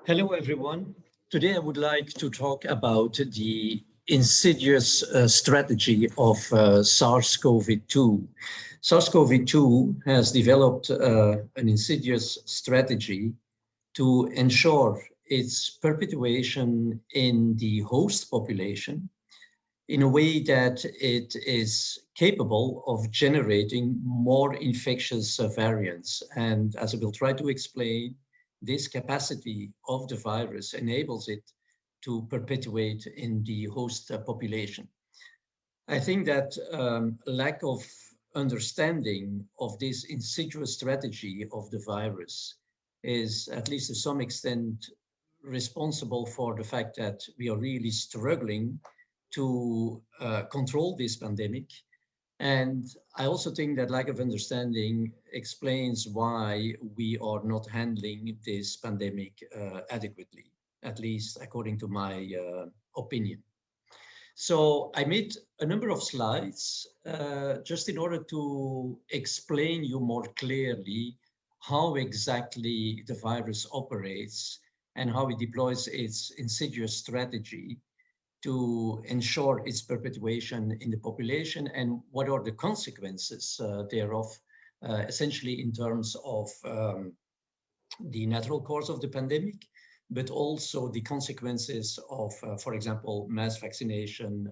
Hello, everyone. Today, I would like to talk about the insidious strategy of SARS-CoV-2. SARS-CoV-2 has developed an insidious strategy to ensure its perpetuation in the host population in a way that it is capable of generating more infectious variants. And as I will try to explain, this capacity of the virus enables it to perpetuate in the host population. I think that lack of understanding of this insidious strategy of the virus is, at least to some extent, responsible for the fact that we are really struggling to control this pandemic. And I also think that lack of understanding explains why we are not handling this pandemic adequately, at least according to my opinion. So I made a number of slides just in order to explain you more clearly how exactly the virus operates and how it deploys its insidious strategy to ensure its perpetuation in the population, and what are the consequences thereof, essentially in terms of the natural course of the pandemic, but also the consequences of, for example, mass vaccination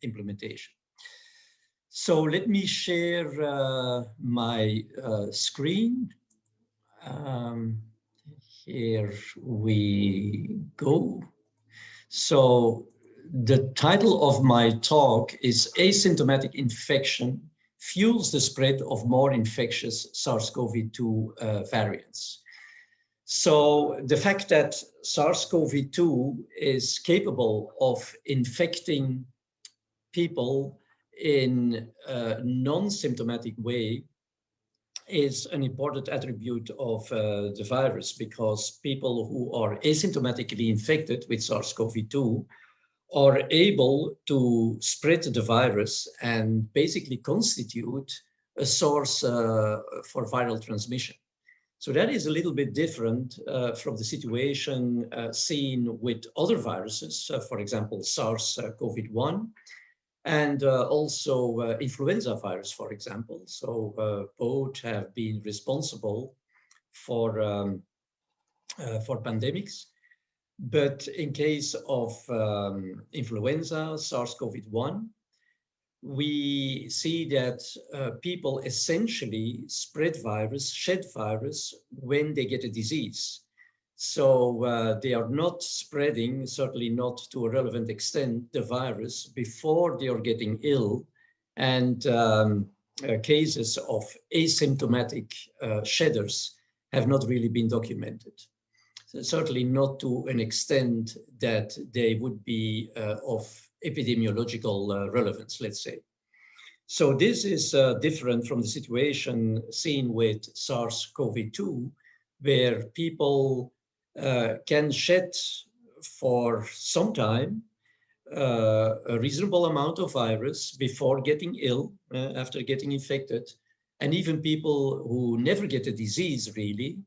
implementation. So let me share my screen. Here we go. So the title of my talk is Asymptomatic Infection Fuels the Spread of More Infectious SARS-CoV-2 Variants. So the fact that SARS-CoV-2 is capable of infecting people in a non-symptomatic way is an important attribute of the virus, because people who are asymptomatically infected with SARS-CoV-2 are able to spread the virus and basically constitute a source for viral transmission. So that is a little bit different from the situation seen with other viruses, for example, SARS-CoV-1, and also influenza virus, for example. So both have been responsible for pandemics. But in case of influenza, SARS-CoV-1, we see that people essentially spread virus, shed virus, when they get a disease. So they are not spreading, certainly not to a relevant extent, the virus before they are getting ill. And cases of asymptomatic shedders have not really been documented. Certainly not to an extent that they would be of epidemiological relevance, let's say. So this is different from the situation seen with SARS-CoV-2, where people can shed for some time a reasonable amount of virus before getting ill, after getting infected, and even people who never get a disease really,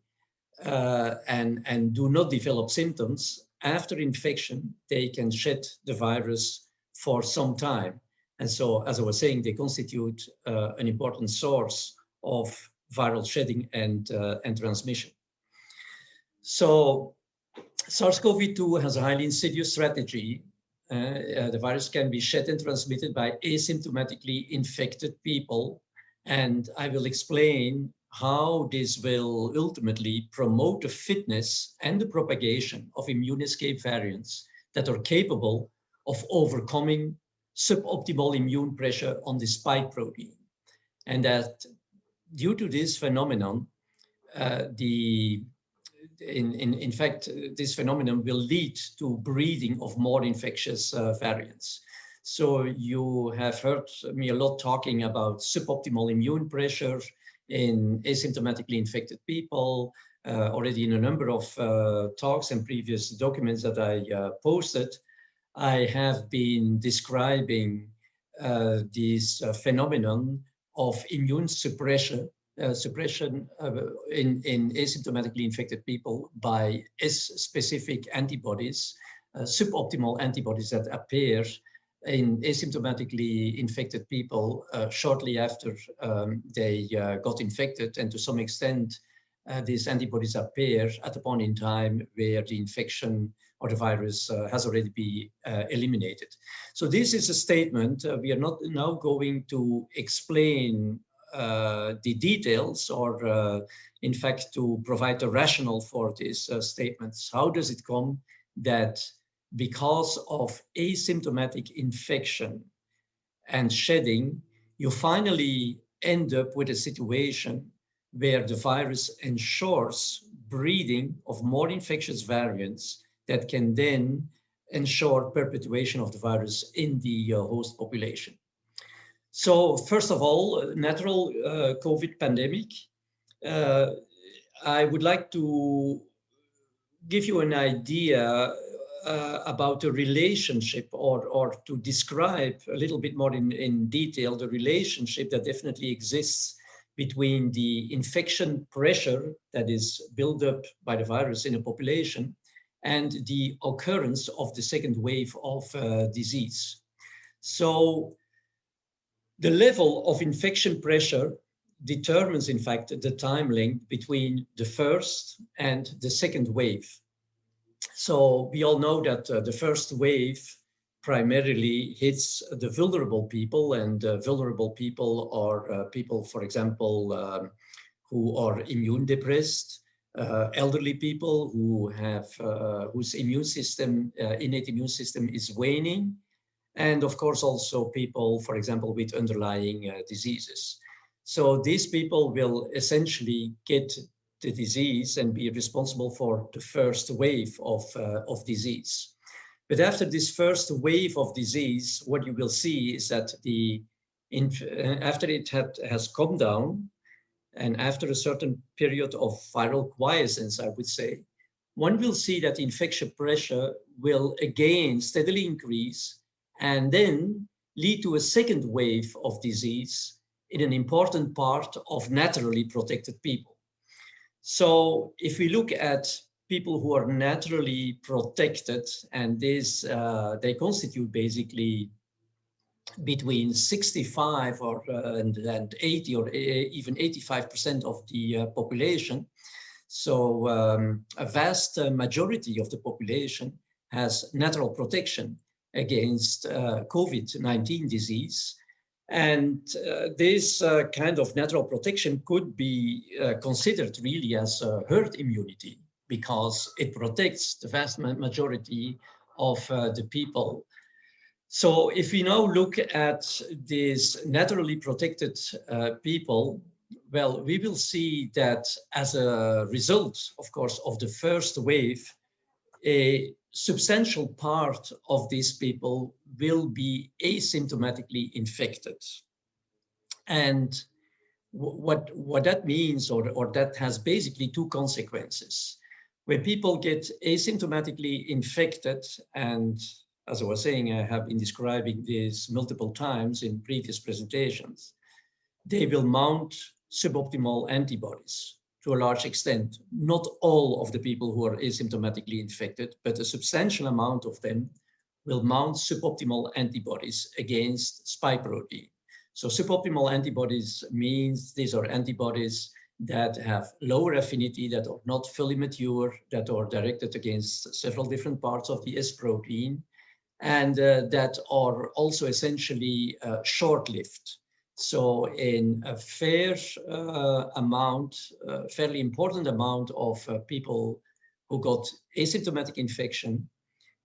and do not develop symptoms, after infection, they can shed the virus for some time. And so, as I was saying, they constitute an important source of viral shedding and transmission. So SARS-CoV-2 has a highly insidious strategy. The virus can be shed and transmitted by asymptomatically infected people. And I will explain how this will ultimately promote the fitness and the propagation of immune escape variants that are capable of overcoming suboptimal immune pressure on the spike protein. And that due to this phenomenon, in fact, this phenomenon will lead to breeding of more infectious variants. So you have heard me a lot talking about suboptimal immune pressure in asymptomatically infected people, already in a number of talks and previous documents that I posted. I have been describing this phenomenon of immune suppression suppression in asymptomatically infected people by S-specific antibodies, suboptimal antibodies that appear in asymptomatically infected people shortly after they got infected, and to some extent these antibodies appear at a point in time where the infection or the virus has already been eliminated. So this is a statement. We are not now going to explain the details or in fact to provide a rationale for these statements. How does it come that because of asymptomatic infection and shedding, you finally end up with a situation where the virus ensures breeding of more infectious variants that can then ensure perpetuation of the virus in the host population? So first of all, natural COVID pandemic. I would like to give you an idea about the relationship or to describe a little bit more in detail the relationship that definitely exists between the infection pressure that is built up by the virus in a population and the occurrence of the second wave of disease. So the level of infection pressure determines, in fact, the time length between the first and the second wave. So we all know that the first wave primarily hits the vulnerable people, and vulnerable people are people, for example, who are immune depressed, elderly people who have whose immune system, innate immune system is waning, and of course also people, for example, with underlying diseases. So these people will essentially get the disease and be responsible for the first wave of disease. But after this first wave of disease, what you will see is that after it has come down, and after a certain period of viral quiescence, I would say, one will see that infection pressure will again steadily increase and then lead to a second wave of disease in an important part of naturally protected people. So if we look at people who are naturally protected, and this, they constitute basically between 65 and 80 or even 85% of the population. So a vast majority of the population has natural protection against COVID-19 disease. And this kind of natural protection could be considered really as herd immunity, because it protects the vast majority of the people. So if we now look at these naturally protected people, well, we will see that as a result, of course, of the first wave, a substantial part of these people will be asymptomatically infected. And what that means, or that has basically two consequences. When people get asymptomatically infected, and as I was saying, I have been describing this multiple times in previous presentations, they will mount suboptimal antibodies to a large extent. Not all of the people who are asymptomatically infected, but a substantial amount of them will mount suboptimal antibodies against spike protein. So suboptimal antibodies means these are antibodies that have lower affinity, that are not fully mature, that are directed against several different parts of the S protein, and that are also essentially short-lived. So in a fairly important amount of people who got asymptomatic infection,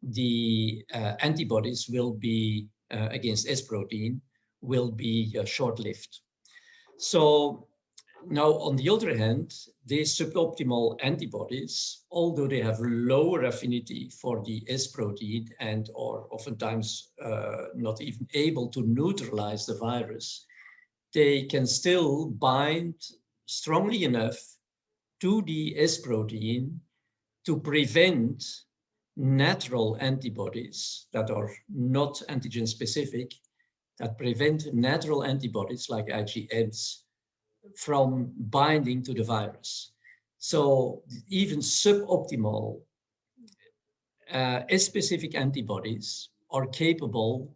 the antibodies will be against S protein will be short-lived. So now, on the other hand, these suboptimal antibodies, although they have lower affinity for the S protein and are oftentimes not even able to neutralize the virus, they can still bind strongly enough to the S protein to prevent natural antibodies that are not antigen specific, that prevent natural antibodies like IgMs from binding to the virus. So even suboptimal specific antibodies are capable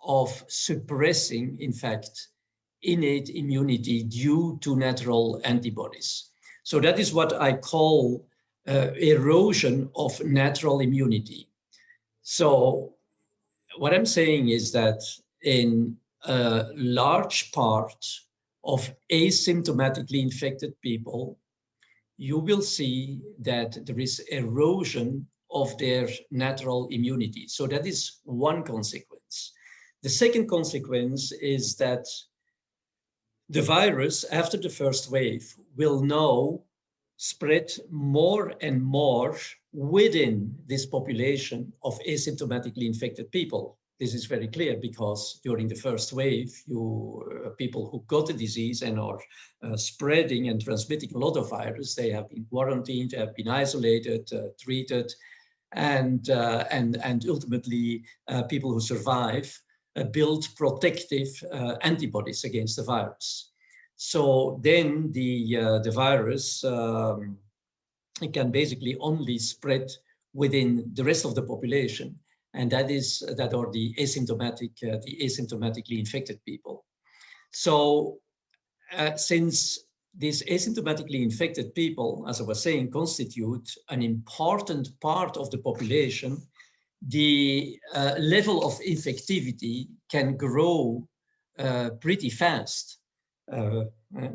of suppressing, in fact, innate immunity due to natural antibodies. So that is what I call erosion of natural immunity. So what I'm saying is that in a large part of asymptomatically infected people, you will see that there is erosion of their natural immunity. So that is one consequence. The second consequence is that the virus, after the first wave, will now spread more and more within this population of asymptomatically infected people. This is very clear because during the first wave, people who got the disease and are spreading and transmitting a lot of virus, they have been quarantined, have been isolated, treated, and ultimately people who survive build protective antibodies against the virus. So then the virus can basically only spread within the rest of the population, and that are the asymptomatically infected people. So since these asymptomatically infected people, as I was saying, constitute an important part of the population, the level of infectivity can grow pretty fast.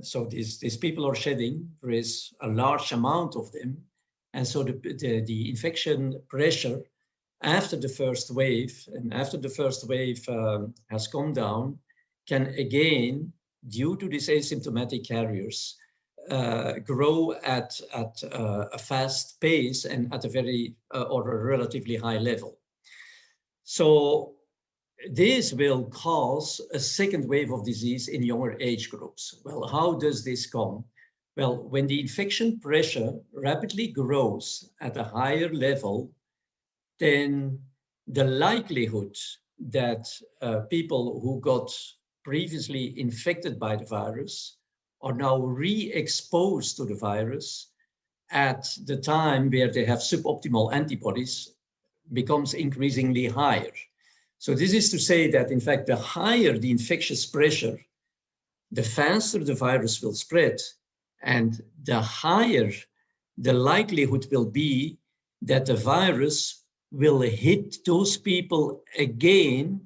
So these people are shedding, there is a large amount of them. And so the infection pressure after the first wave, and after the first wave has come down, can again, due to these asymptomatic carriers, grow at a fast pace and at a very or a relatively high level. So this will cause a second wave of disease in younger age groups. Well, how does this come? Well, when the infection pressure rapidly grows at a higher level, then the likelihood that people who got previously infected by the virus are now re-exposed to the virus at the time where they have suboptimal antibodies becomes increasingly higher. So this is to say that, in fact, the higher the infectious pressure, the faster the virus will spread, and the higher the likelihood will be that the virus will hit those people again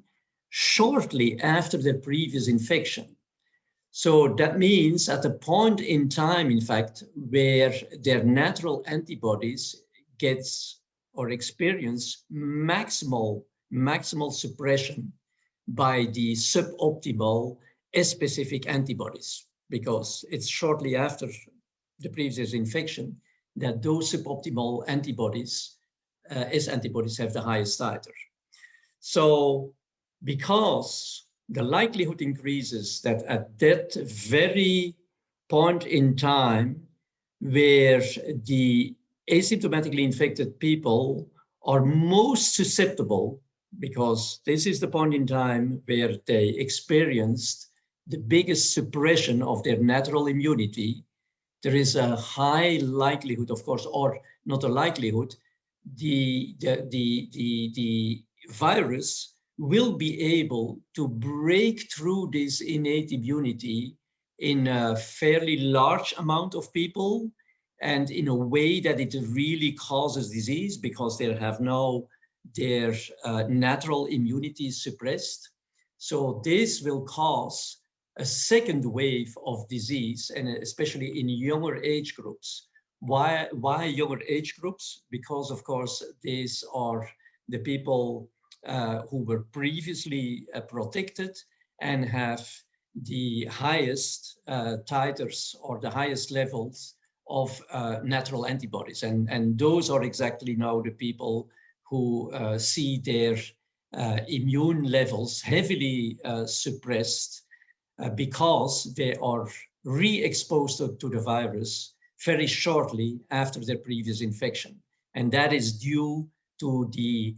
shortly after their previous infection. So that means at a point in time, in fact, where their natural antibodies gets or experience maximal suppression by the suboptimal specific antibodies, because it's shortly after the previous infection that those suboptimal antibodies, antibodies have the highest titer. So because the likelihood increases that at that very point in time where the asymptomatically infected people are most susceptible, because this is the point in time where they experienced the biggest suppression of their natural immunity, there is a high likelihood, of course, or not a likelihood, the virus will be able to break through this innate immunity in a fairly large amount of people and in a way that it really causes disease because they have now their natural immunity suppressed. So this will cause a second wave of disease, and especially in younger age groups. Why younger age groups? Because, of course, these are the people who were previously protected and have the highest titers or the highest levels of natural antibodies. And those are exactly now the people who see their immune levels heavily suppressed because they are re-exposed to the virus very shortly after their previous infection. And that is due to the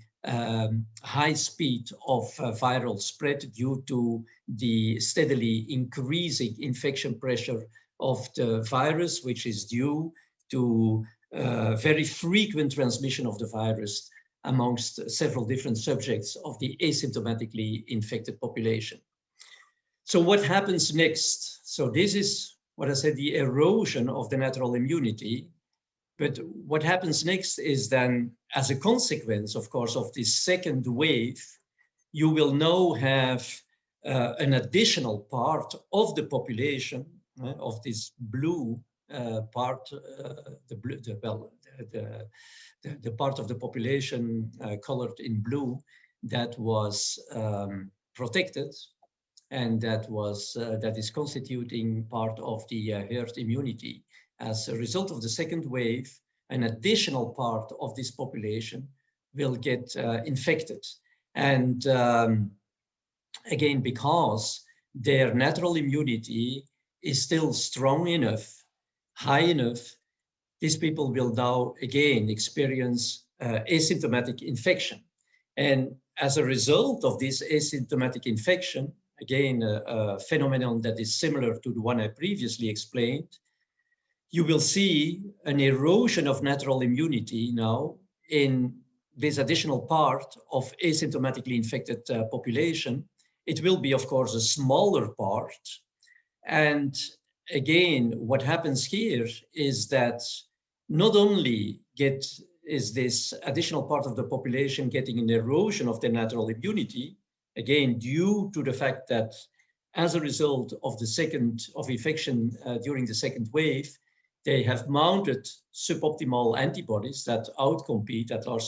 high speed of viral spread due to the steadily increasing infection pressure of the virus, which is due to very frequent transmission of the virus amongst several different subjects of the asymptomatically infected population. So what happens next? So this is what I said, the erosion of the natural immunity. But what happens next is then, as a consequence, of course, of this second wave, you will now have an additional part of the population, of this blue part, the part of the population colored in blue that was protected, and that is constituting part of the herd immunity. As a result of the second wave, an additional part of this population will get infected. And again, because their natural immunity is still strong enough, high enough, these people will now again experience asymptomatic infection. And as a result of this asymptomatic infection, again, a phenomenon that is similar to the one I previously explained, you will see an erosion of natural immunity now in this additional part of asymptomatically infected population. It will be, of course, a smaller part. And again, what happens here is that not only is this additional part of the population getting an erosion of their natural immunity, again, due to the fact that as a result of infection during the second wave, they have mounted suboptimal antibodies that outcompete, that are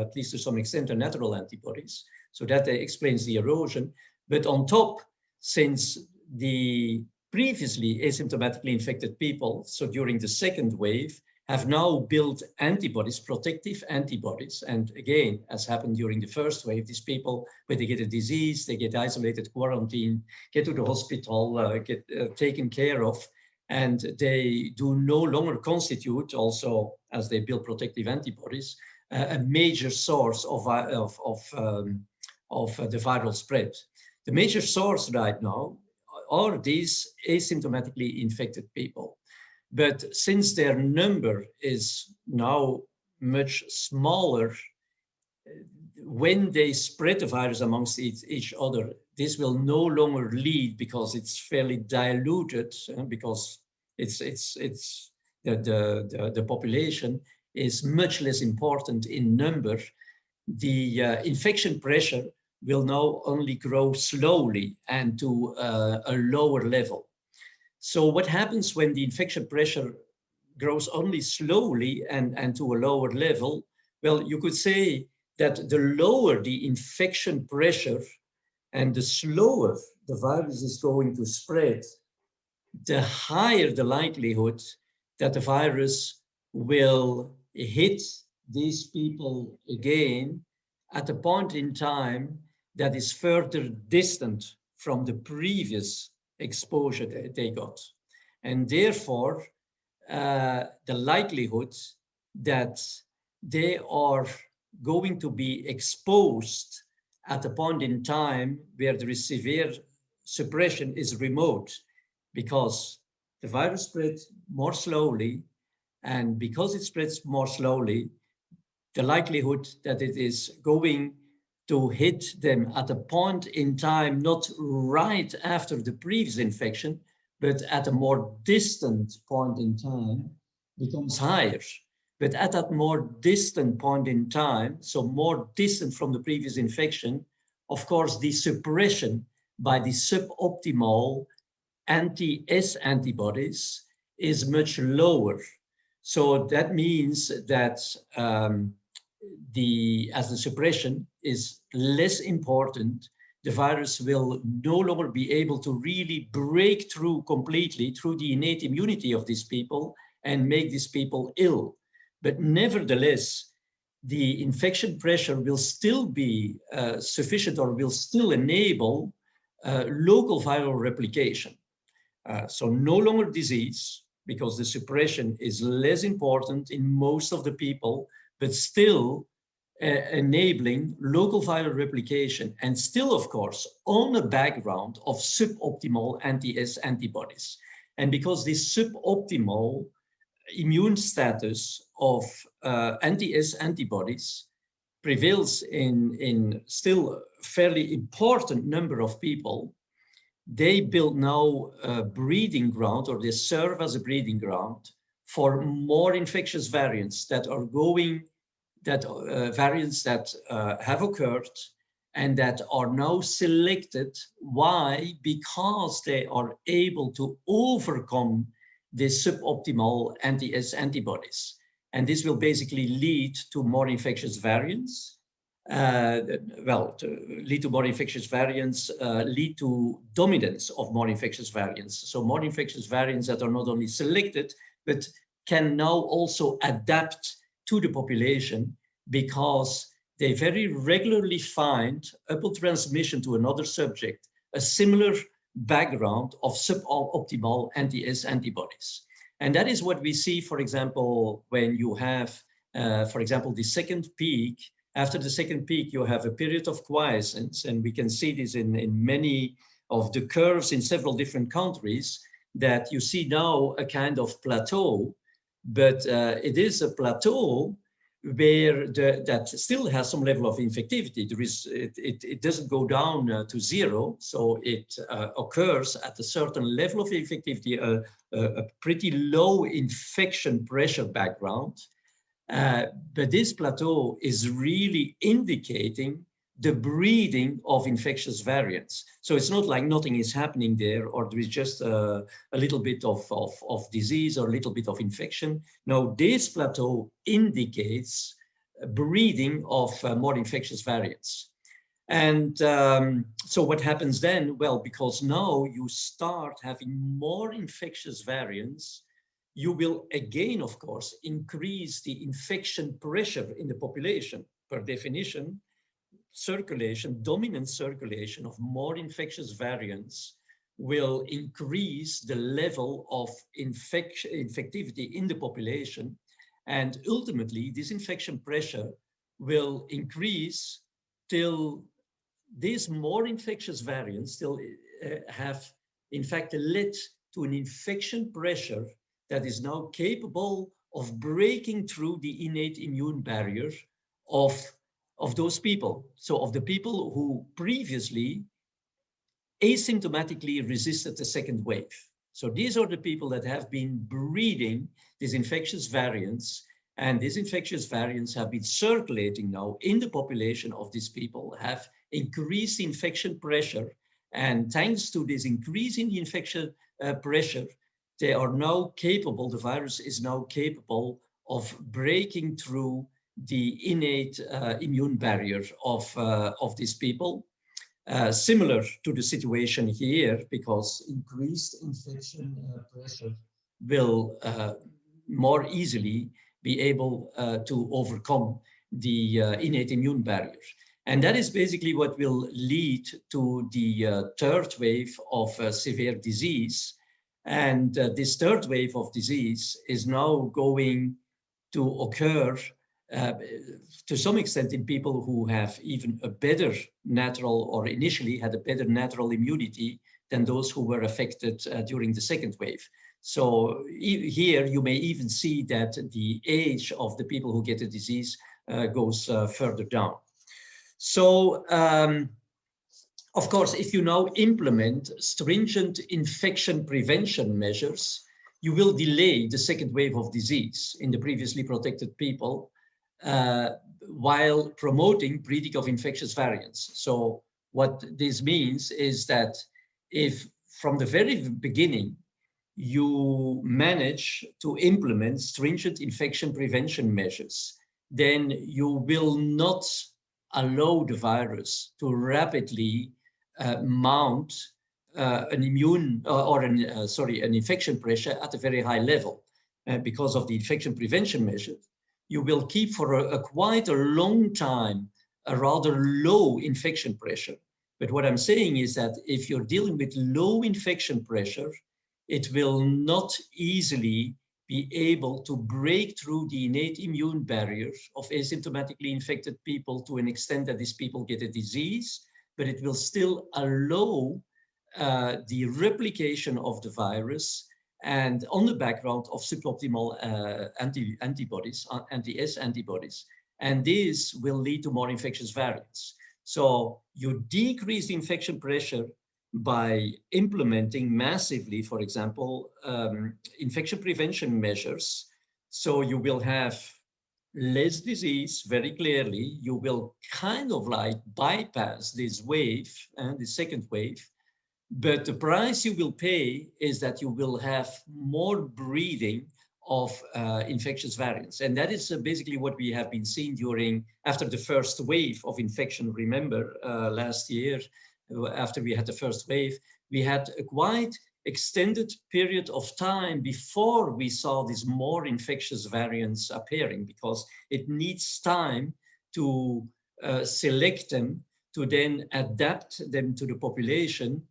at least to some extent, the natural antibodies. So that explains the erosion. But on top, since the previously asymptomatically infected people, so during the second wave, have now built antibodies, protective antibodies. And again, as happened during the first wave, these people, when they get a disease, they get isolated, quarantined, get to the hospital, get taken care of, and they do no longer constitute, also as they build protective antibodies, a major source of the viral spread. The major source right now are these asymptomatically infected people. But since their number is now much smaller, when they spread the virus amongst each other, this will no longer lead, because it's fairly diluted, because the population is much less important in number. The infection pressure will now only grow slowly and to a lower level. So what happens when the infection pressure grows only slowly and to a lower level? Well, you could say that the lower the infection pressure and the slower the virus is going to spread, the higher the likelihood that the virus will hit these people again at a point in time that is further distant from the previous exposure that they got. And therefore, the likelihood that they are going to be exposed at a point in time where there is severe suppression is remote, because the virus spreads more slowly, and because it spreads more slowly, the likelihood that it is going to hit them at a point in time, not right after the previous infection, but at a more distant point in time, becomes higher. But at that more distant point in time, so more distant from the previous infection, of course, the suppression by the suboptimal anti-S antibodies is much lower. So that means that as the suppression is less important, the virus will no longer be able to really break through completely through the innate immunity of these people and make these people ill. But nevertheless, the infection pressure will still be sufficient, or will still enable local viral replication. So no longer disease, because the suppression is less important in most of the people, but still enabling local viral replication, and still, of course, on a background of suboptimal anti-S antibodies. And because this suboptimal immune status of anti-S antibodies prevails in still a fairly important number of people, they build now a breeding ground, or they serve as a breeding ground for more infectious variants that are going, variants that have occurred and that are now selected. Why? Because they are able to overcome the suboptimal anti-S antibodies. And this will basically lead to more infectious variants. Lead to more infectious variants, lead to dominance of more infectious variants. So more infectious variants that are not only selected, but can now also adapt to the population, because they very regularly find, upon transmission to another subject, a similar background of suboptimal anti-S antibodies. And that is what we see, for example, when you have, for example, the second peak. After the second peak, you have a period of quiescence, and we can see this in many of the curves in several different countries, that you see now a kind of plateau, but it is a plateau where that still has some level of infectivity. It doesn't go down to zero, so it occurs at a certain level of infectivity, a pretty low infection pressure background. But this plateau is really indicating the breeding of infectious variants. So it's not like nothing is happening there, or there is just a little bit of disease or a little bit of infection. No, this plateau indicates breeding of more infectious variants. And so what happens then? Well, because now you start having more infectious variants, you will again, of course, increase the infection pressure in the population. Per definition, dominant circulation of more infectious variants will increase the level of infectivity in the population. And ultimately, this infection pressure will increase till these more infectious variants still have, in fact, led to an infection pressure that is now capable of breaking through the innate immune barrier of those people. So of the people who previously asymptomatically resisted the second wave. So these are the people that have been breeding these infectious variants, and these infectious variants have been circulating now in the population of these people, have increased the infection pressure. And thanks to this increase in the infection pressure, they are now capable, the virus is now capable of breaking through the innate immune barrier of these people. Similar to the situation here, because increased infection pressure will more easily be able to overcome the innate immune barrier. And that is basically what will lead to the third wave of severe disease. And this third wave of disease is now going to occur to some extent in people who have even a better natural, or initially had a better natural immunity than those who were affected during the second wave. So here you may even see that the age of the people who get the disease goes further down. So, of course, if you now implement stringent infection prevention measures, you will delay the second wave of disease in the previously protected people while promoting breeding of infectious variants. So what this means is that if from the very beginning you manage to implement stringent infection prevention measures, then you will not allow the virus to rapidly mount an infection pressure at a very high level. Because of the infection prevention measures, you will keep for quite a long time a rather low infection pressure. But what I'm saying is that if you're dealing with low infection pressure, it will not easily be able to break through the innate immune barrier of asymptomatically infected people to an extent that these people get a disease, but it will still allow the replication of the virus and on the background of suboptimal antibodies, anti-S antibodies. And this will lead to more infectious variants. So you decrease the infection pressure by implementing massively, for example, infection prevention measures. So you will have less disease very clearly. You will kind of like bypass this wave, the second wave. But the price you will pay is that you will have more breeding of infectious variants. And that is basically what we have been seeing after the first wave of infection. Remember, last year, after we had the first wave, we had a quite extended period of time before we saw these more infectious variants appearing, because it needs time to select them, to then adapt them to the population,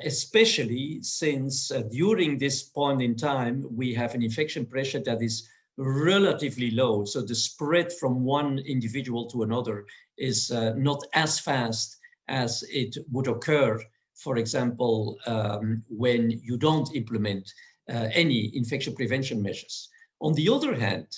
especially since during this point in time, we have an infection pressure that is relatively low. So the spread from one individual to another is not as fast as it would occur, for example, when you don't implement any infection prevention measures. On the other hand,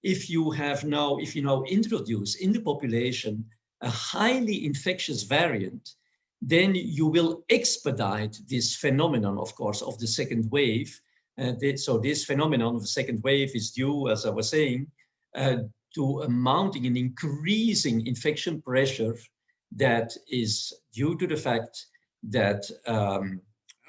if you now introduce in the population a highly infectious variant, then you will expedite this phenomenon, of course, of the second wave. So this phenomenon of the second wave is due, as I was saying, to a mounting and increasing infection pressure that is due to the fact that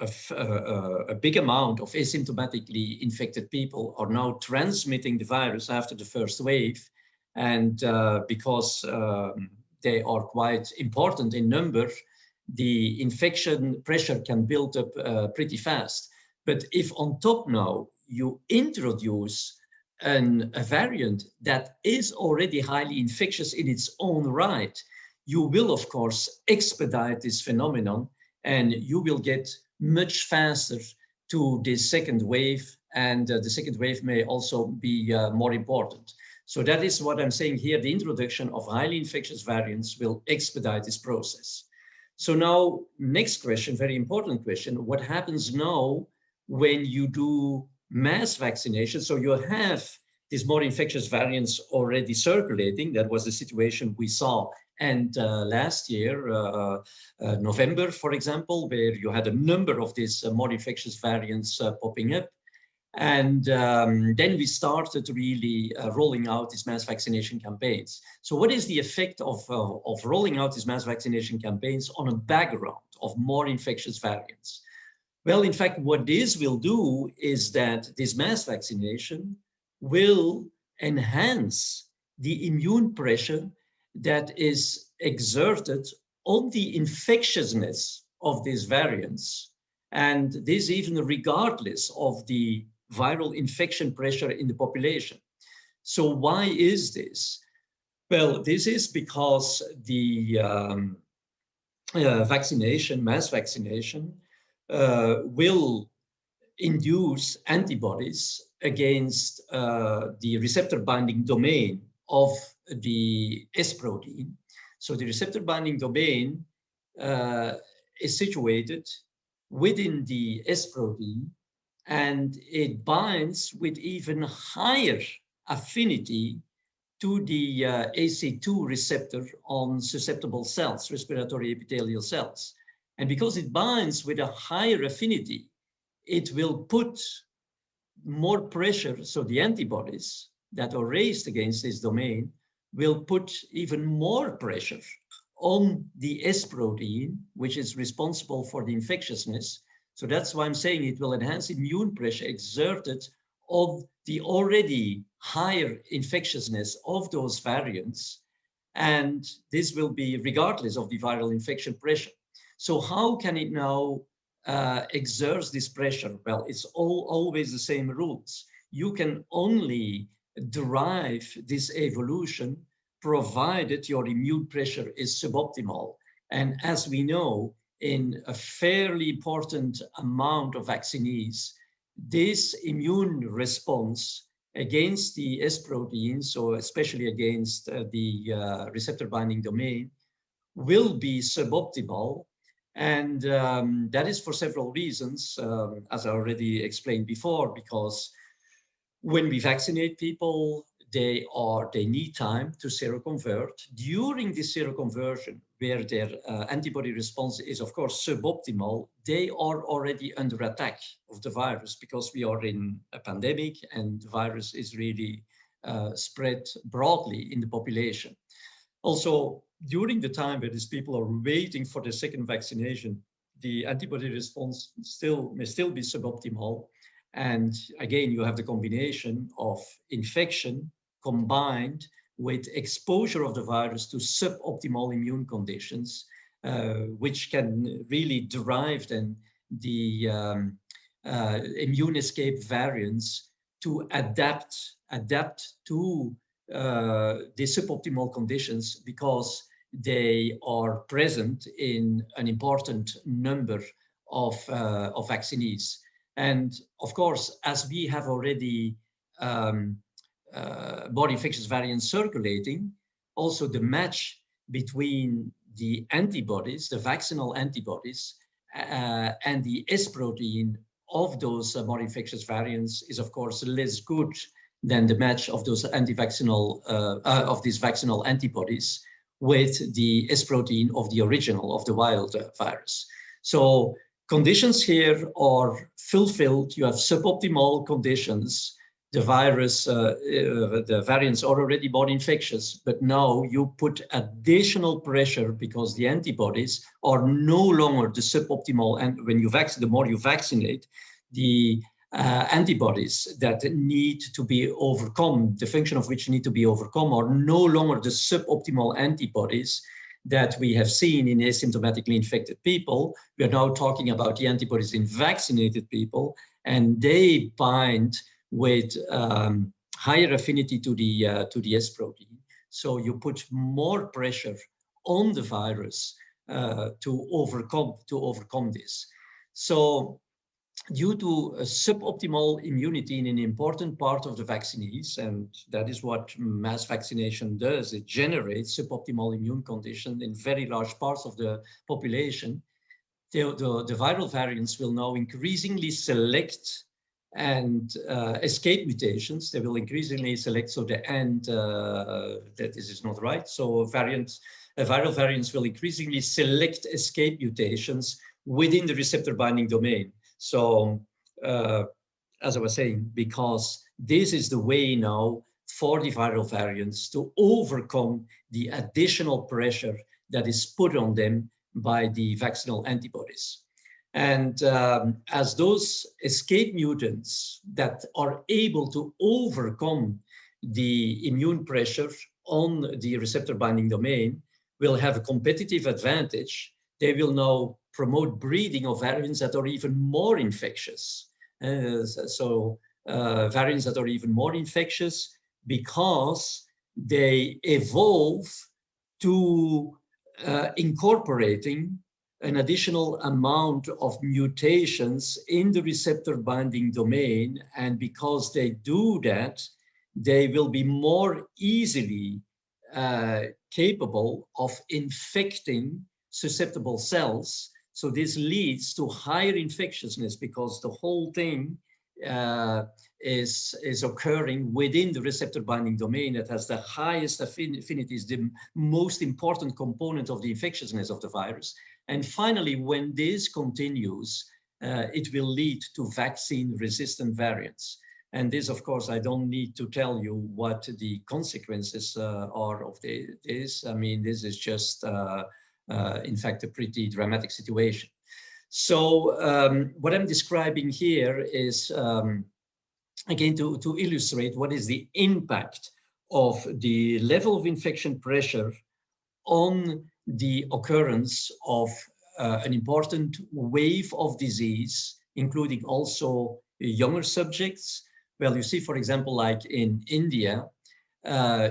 a big amount of asymptomatically infected people are now transmitting the virus after the first wave. And because they are quite important in number, the infection pressure can build up pretty fast. But if on top now you introduce a variant that is already highly infectious in its own right, you will, of course, expedite this phenomenon, and you will get much faster to this second wave, and the second wave may also be more important. So that is what I'm saying here. The introduction of highly infectious variants will expedite this process. So now, next question, very important question. What happens now when you do mass vaccination? So you have these more infectious variants already circulating. That was the situation we saw. And last year, November, for example, where you had a number of these more infectious variants popping up. And then we started really rolling out these mass vaccination campaigns. So what is the effect of rolling out these mass vaccination campaigns on a background of more infectious variants? Well, in fact, what this will do is that this mass vaccination will enhance the immune pressure that is exerted on the infectiousness of these variants. And this even regardless of the viral infection pressure in the population. So why is this? Well, this is because the mass vaccination, will induce antibodies against the receptor binding domain of the S protein. So the receptor binding domain is situated within the S protein, and it binds with even higher affinity to the AC2 receptor on susceptible cells, respiratory epithelial cells. And because it binds with a higher affinity, it will put more pressure. So the antibodies that are raised against this domain will put even more pressure on the S protein, which is responsible for the infectiousness. So that's why I'm saying it will enhance immune pressure exerted on the already higher infectiousness of those variants. And this will be regardless of the viral infection pressure. So how can it now exert this pressure? Well, it's always the same rules. You can only derive this evolution provided your immune pressure is suboptimal. And as we know, in a fairly important amount of vaccinees, this immune response against the S protein, so especially against the receptor binding domain, will be suboptimal. And that is for several reasons, as I already explained before, because when we vaccinate people, they need time to seroconvert. During this seroconversion, where their antibody response is, of course, suboptimal, they are already under attack of the virus because we are in a pandemic and the virus is really spread broadly in the population. Also, during the time where these people are waiting for the second vaccination, the antibody response may still be suboptimal. And again, you have the combination of infection combined with exposure of the virus to suboptimal immune conditions, which can really drive then the immune escape variants to adapt to the suboptimal conditions because they are present in an important number of vaccinees. And of course, as we have already more infectious variants circulating, also the match between the antibodies, the vaccinal antibodies, and the S protein of those more infectious variants is of course less good than the match of those these vaccinal antibodies with the S protein of the original, of the wild virus. So conditions here are fulfilled. You have suboptimal conditions. The virus, the variants are already more infectious, but now you put additional pressure because the antibodies are no longer the suboptimal. And when you vaccinate, the more you vaccinate, the antibodies that need to be overcome, the function of which need to be overcome, are no longer the suboptimal antibodies that we have seen in asymptomatically infected people. We are now talking about the antibodies in vaccinated people, and they bind with higher affinity to the S protein. So you put more pressure on the virus to overcome this. So due to a suboptimal immunity in an important part of the vaccinees, and that is what mass vaccination does, it generates suboptimal immune condition in very large parts of the population, the viral variants will now increasingly select and escape mutations. They will increasingly select, so the end, that this is not right. So viral variants will increasingly select escape mutations within the receptor binding domain. So as I was saying, because this is the way now for the viral variants to overcome the additional pressure that is put on them by the vaccinal antibodies. And as those escape mutants that are able to overcome the immune pressure on the receptor binding domain will have a competitive advantage, they will now promote breeding of variants that are even more infectious. Variants that are even more infectious because they evolve to incorporating an additional amount of mutations in the receptor binding domain. And because they do that, they will be more easily capable of infecting susceptible cells. So this leads to higher infectiousness because the whole thing is occurring within the receptor binding domain that has the highest affinities, the most important component of the infectiousness of the virus. And finally, when this continues, it will lead to vaccine-resistant variants. And this, of course, I don't need to tell you what the consequences are of this. I mean, this is just, in fact, a pretty dramatic situation. So what I'm describing here is, again, to illustrate what is the impact of the level of infection pressure on the occurrence of an important wave of disease, including also younger subjects. Well, you see, for example, like in India,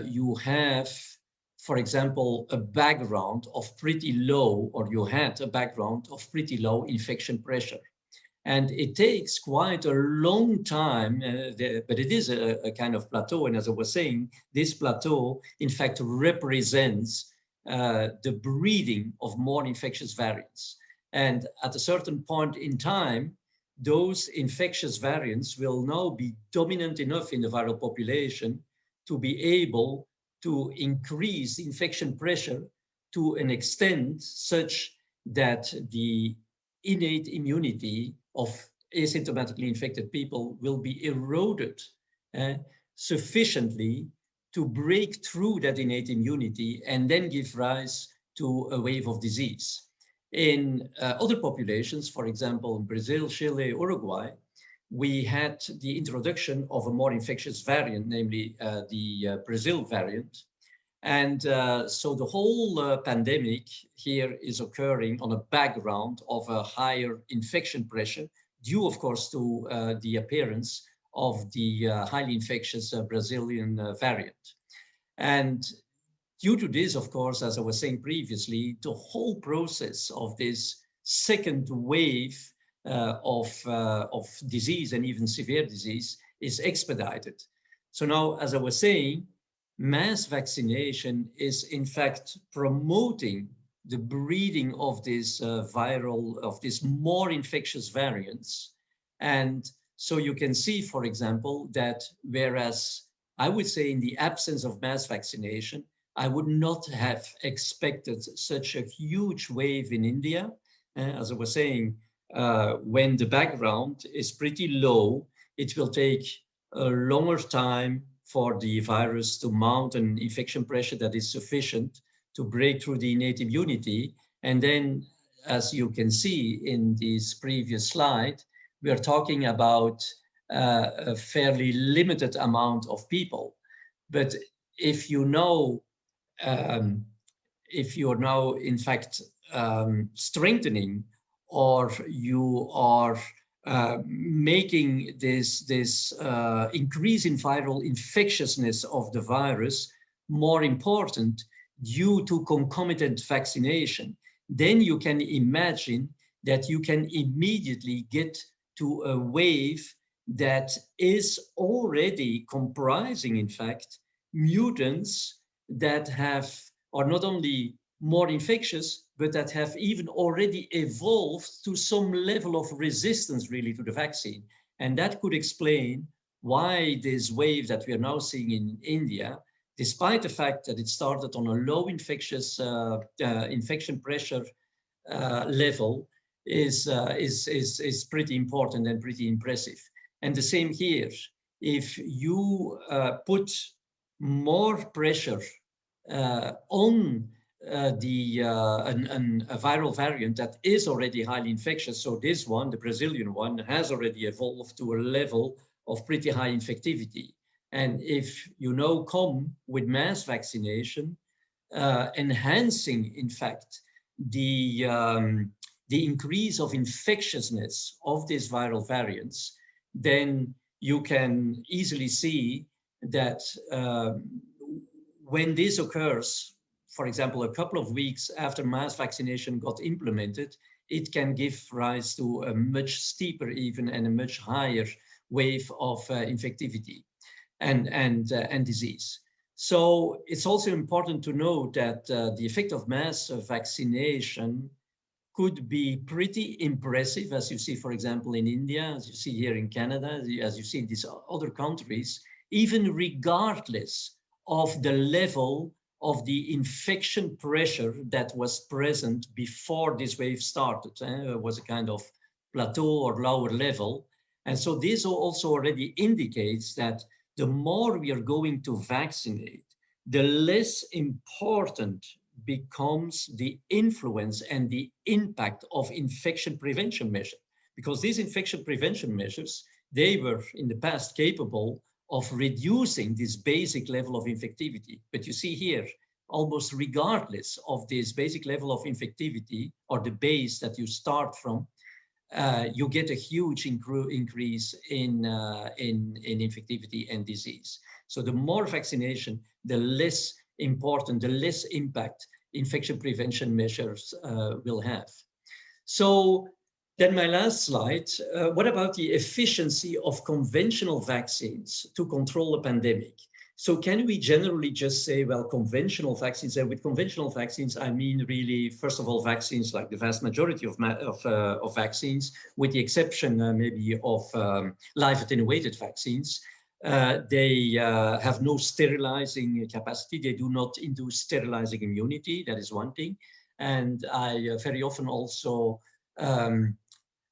you have, for example, a background of pretty low, or you had a background of pretty low infection pressure. And it takes quite a long time, but it is a kind of plateau. And as I was saying, this plateau, in fact, represents the breeding of more infectious variants. And at a certain point in time, those infectious variants will now be dominant enough in the viral population to be able to increase the infection pressure to an extent such that the innate immunity of asymptomatically infected people will be eroded sufficiently to break through that innate immunity and then give rise to a wave of disease. In other populations, for example, Brazil, Chile, Uruguay, we had the introduction of a more infectious variant, namely the Brazil variant. And so the whole pandemic here is occurring on a background of a higher infection pressure, due, of course, to the appearance of the highly infectious Brazilian variant. And due to this, of course, as I was saying previously, the whole process of this second wave of disease and even severe disease is expedited. So now, as I was saying, mass vaccination is in fact promoting the breeding of this of this more infectious variants. And so you can see, for example, that whereas I would say in the absence of mass vaccination, I would not have expected such a huge wave in India. As I was saying, when the background is pretty low, it will take a longer time for the virus to mount an infection pressure that is sufficient to break through the innate immunity. And then, as you can see in this previous slide, we are talking about a fairly limited amount of people. But if you know, if you're now in fact strengthening, or you are making this increase in viral infectiousness of the virus more important due to concomitant vaccination, then you can imagine that you can immediately get to a wave that is already comprising, in fact, mutants that are not only more infectious, but that have even already evolved to some level of resistance really to the vaccine. And that could explain why this wave that we are now seeing in India, despite the fact that it started on a low infectious infection pressure level, is pretty important and pretty impressive. And the same here. If you put more pressure on a viral variant that is already highly infectious, so this one, the Brazilian one, has already evolved to a level of pretty high infectivity. And if you now come with mass vaccination, enhancing, in fact, the increase of infectiousness of these viral variants, then you can easily see that when this occurs, for example, a couple of weeks after mass vaccination got implemented, it can give rise to a much steeper even and a much higher wave of infectivity and disease. So it's also important to note that the effect of mass vaccination could be pretty impressive, as you see, for example, in India, as you see here in Canada, as you see in these other countries, even regardless of the level of the infection pressure that was present before this wave started. It was a kind of plateau or lower level. And so this also already indicates that the more we are going to vaccinate, the less important becomes the influence and the impact of infection prevention measures. Because these infection prevention measures, they were in the past capable of reducing this basic level of infectivity. But you see here, almost regardless of this basic level of infectivity or the base that you start from, you get a huge increase in infectivity and disease. So the more vaccination, the less important, the less impact infection prevention measures will have. So then my last slide, what about the efficiency of conventional vaccines to control a pandemic? So can we generally just say, well, conventional vaccines, and with conventional vaccines, I mean really, first of all, vaccines like the vast majority of vaccines, with the exception maybe of live attenuated vaccines, they have no sterilizing capacity. They do not induce sterilizing immunity. That is one thing. And I very often also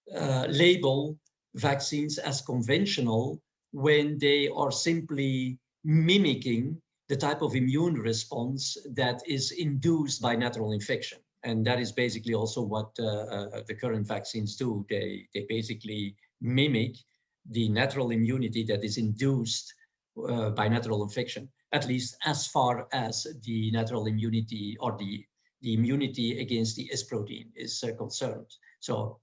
label vaccines as conventional when they are simply mimicking the type of immune response that is induced by natural infection. And that is basically also what the current vaccines do. They basically mimic the natural immunity that is induced by natural infection, at least as far as the natural immunity or the immunity against the S protein is concerned. So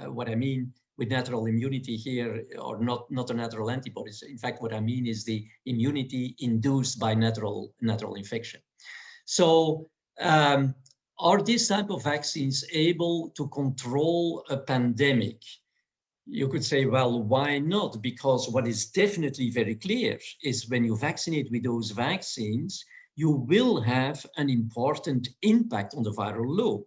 what I mean with natural immunity here, or not the natural antibodies. In fact, what I mean is the immunity induced by natural infection. So are these type of vaccines able to control a pandemic? You could say, well, why not? Because what is definitely very clear is when you vaccinate with those vaccines, you will have an important impact on the viral load.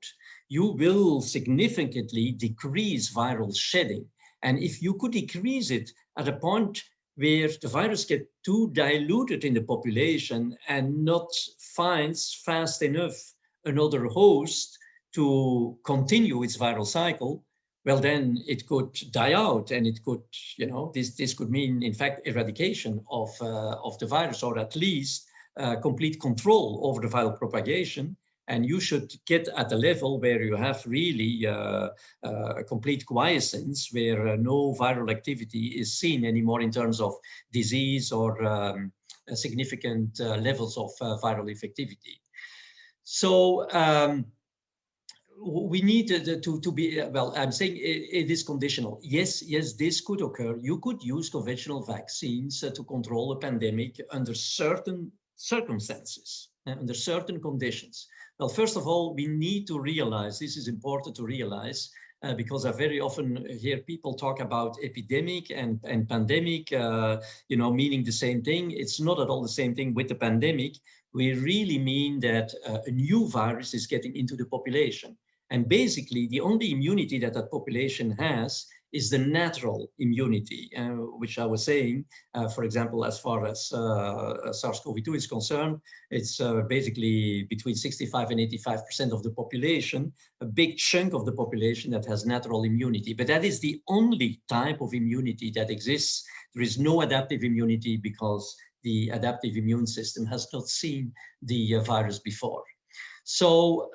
You will significantly decrease viral shedding. And if you could decrease it at a point where the virus gets too diluted in the population and not finds fast enough another host to continue its viral cycle, well, then it could die out, and it could, you know, this could mean, in fact, eradication of the virus, or at least complete control over the viral propagation. And you should get at a level where you have really complete quiescence, where no viral activity is seen anymore in terms of disease or significant levels of viral infectivity. So we need to be, well, I'm saying it is conditional. Yes, this could occur. You could use conventional vaccines to control a pandemic under certain circumstances, under certain conditions. Well, first of all, we need to realize, this is important to realize, because I very often hear people talk about epidemic and pandemic, you know, meaning the same thing. It's not at all the same thing with the pandemic. We really mean that a new virus is getting into the population. And basically, the only immunity that that population has is the natural immunity, which I was saying, for example, as far as SARS-CoV-2 is concerned, it's basically between 65 and 85% of the population, a big chunk of the population that has natural immunity. But that is the only type of immunity that exists. There is no adaptive immunity because the adaptive immune system has not seen the virus before. So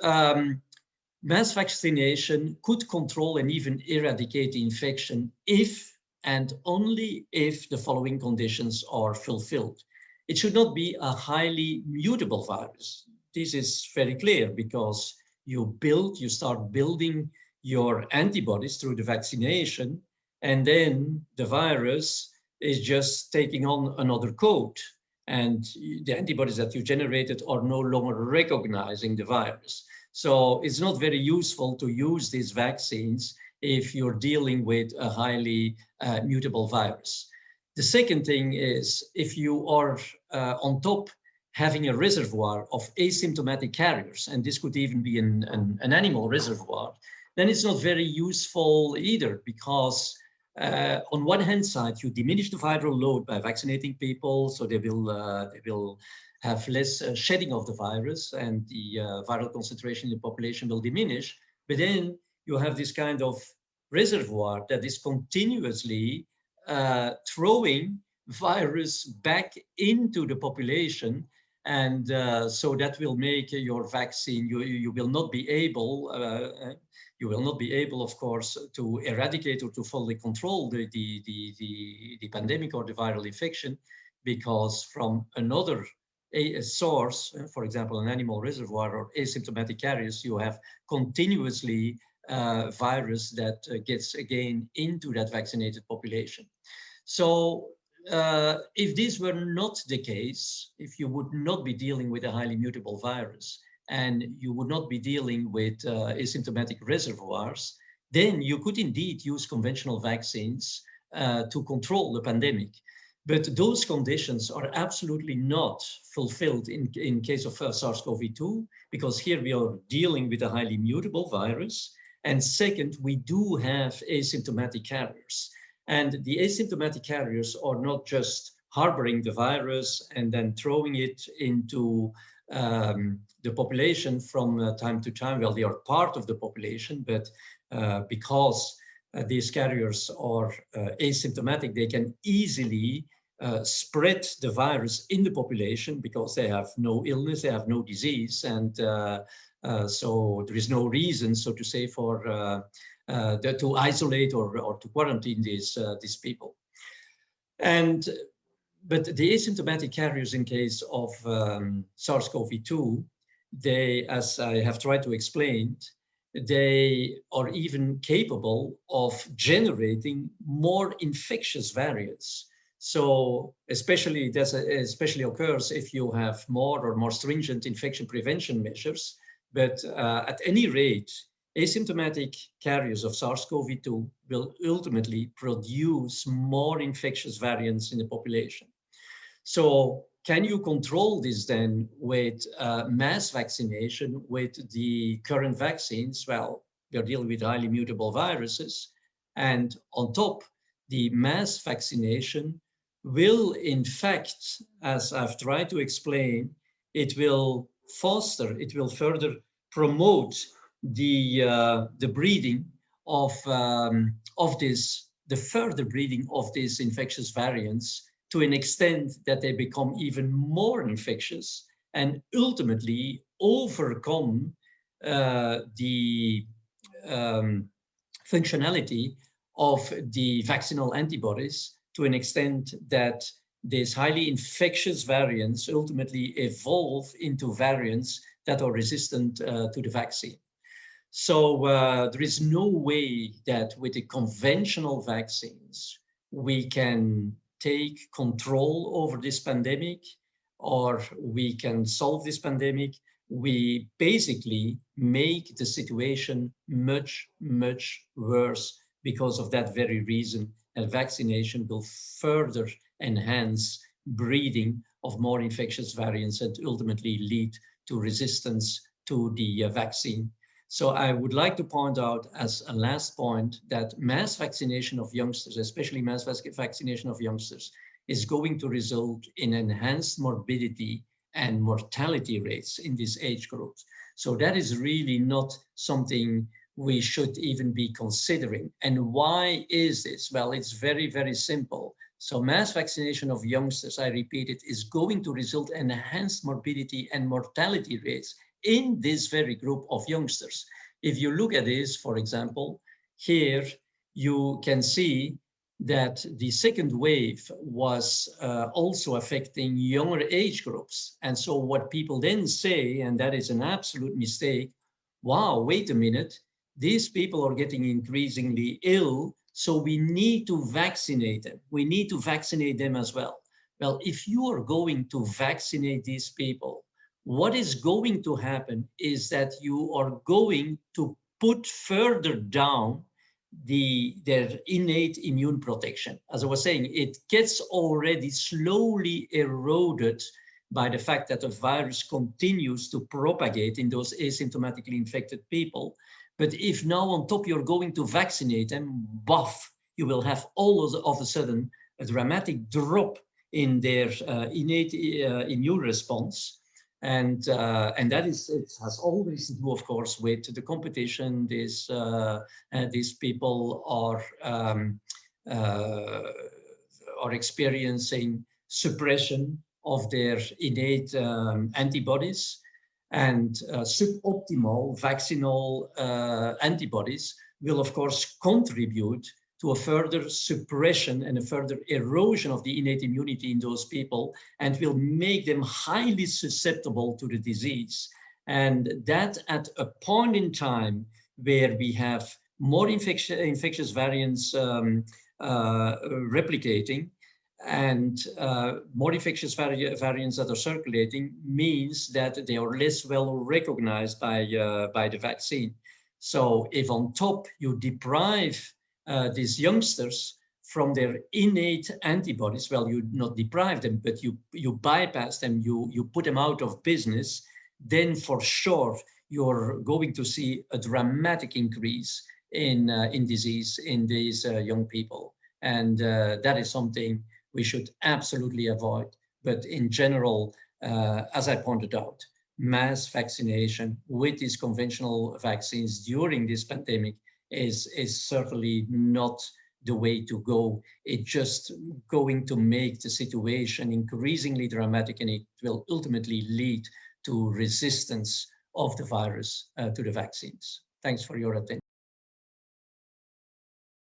mass vaccination could control and even eradicate the infection if and only if the following conditions are fulfilled. It should not be a highly mutable virus. This is very clear because you start building your antibodies through the vaccination, and then the virus is just taking on another code. And the antibodies that you generated are no longer recognizing the virus. So it's not very useful to use these vaccines if you're dealing with a highly mutable virus. The second thing is if you are on top having a reservoir of asymptomatic carriers, and this could even be an animal reservoir, then it's not very useful either, because on one hand side, you diminish the viral load by vaccinating people, so they will have less shedding of the virus, and the viral concentration in the population will diminish. But then you have this kind of reservoir that is continuously throwing virus back into the population. And so that will make your vaccine, you will not be able, of course, to eradicate or to fully control the pandemic or the viral infection, because from another a source, for example, an animal reservoir or asymptomatic carriers, you have continuously virus that gets again into that vaccinated population. So if this were not the case, if you would not be dealing with a highly mutable virus and you would not be dealing with asymptomatic reservoirs, then you could indeed use conventional vaccines to control the pandemic. But those conditions are absolutely not fulfilled in case of SARS-CoV-2, because here we are dealing with a highly mutable virus. And second, we do have asymptomatic carriers. And the asymptomatic carriers are not just harboring the virus and then throwing it into the population from time to time. Well, they are part of the population, but because these carriers are asymptomatic, they can easily spread the virus in the population because they have no illness, they have no disease, and so there is no reason, so to say, for to isolate or to quarantine these people. But the asymptomatic carriers in case of SARS-CoV-2, they, as I have tried to explain, they are even capable of generating more infectious variants. So especially especially occurs if you have more stringent infection prevention measures. But at any rate, asymptomatic carriers of SARS-CoV-2 will ultimately produce more infectious variants in the population. So can you control this then with mass vaccination with the current vaccines? Well, we're dealing with highly mutable viruses. And on top, the mass vaccination will, in fact, as I've tried to explain, it will foster, it will further promote the breeding of the further breeding of these infectious variants to an extent that they become even more infectious and ultimately overcome the functionality of the vaccinal antibodies to an extent that these highly infectious variants ultimately evolve into variants that are resistant to the vaccine. So there is no way that with the conventional vaccines we can take control over this pandemic or we can solve this pandemic. We basically make the situation much, much worse because of that very reason. And vaccination will further enhance breeding of more infectious variants and ultimately lead to resistance to the vaccine. So I would like to point out as a last point that mass vaccination of youngsters, especially mass vaccination of youngsters, is going to result in enhanced morbidity and mortality rates in these age groups. So that is really not something we should even be considering. And why is this? Well, it's very, very simple. So mass vaccination of youngsters, I repeat it, is going to result in enhanced morbidity and mortality rates in this very group of youngsters. If you look at this, for example, here you can see that the second wave was also affecting younger age groups. And so what people then say, and that is an absolute mistake, wow, wait a minute, these people are getting increasingly ill, so we need to vaccinate them. We need to vaccinate them as well. Well, if you are going to vaccinate these people, what is going to happen is that you are going to put further down their innate immune protection. As I was saying, it gets already slowly eroded by the fact that the virus continues to propagate in those asymptomatically infected people. But if now on top you're going to vaccinate them, buff, you will have all of a sudden a dramatic drop in their innate immune response. And that is, it has always to do, of course, with the competition. These people are experiencing suppression of their innate antibodies, and suboptimal vaccinal antibodies will, of course, contribute to a further suppression and a further erosion of the innate immunity in those people, and will make them highly susceptible to the disease. And that at a point in time where we have more infectious variants replicating, and more infectious variants that are circulating means that they are less well recognized by the vaccine. So if on top you deprive these youngsters from their innate antibodies, well, you not deprive them, but you bypass them, you put them out of business, then for sure you're going to see a dramatic increase in disease in these young people. And that is something we should absolutely avoid. But in general, as I pointed out, mass vaccination with these conventional vaccines during this pandemic is certainly not the way to go. It's just going to make the situation increasingly dramatic, and it will ultimately lead to resistance of the virus to the vaccines. Thanks for your attention.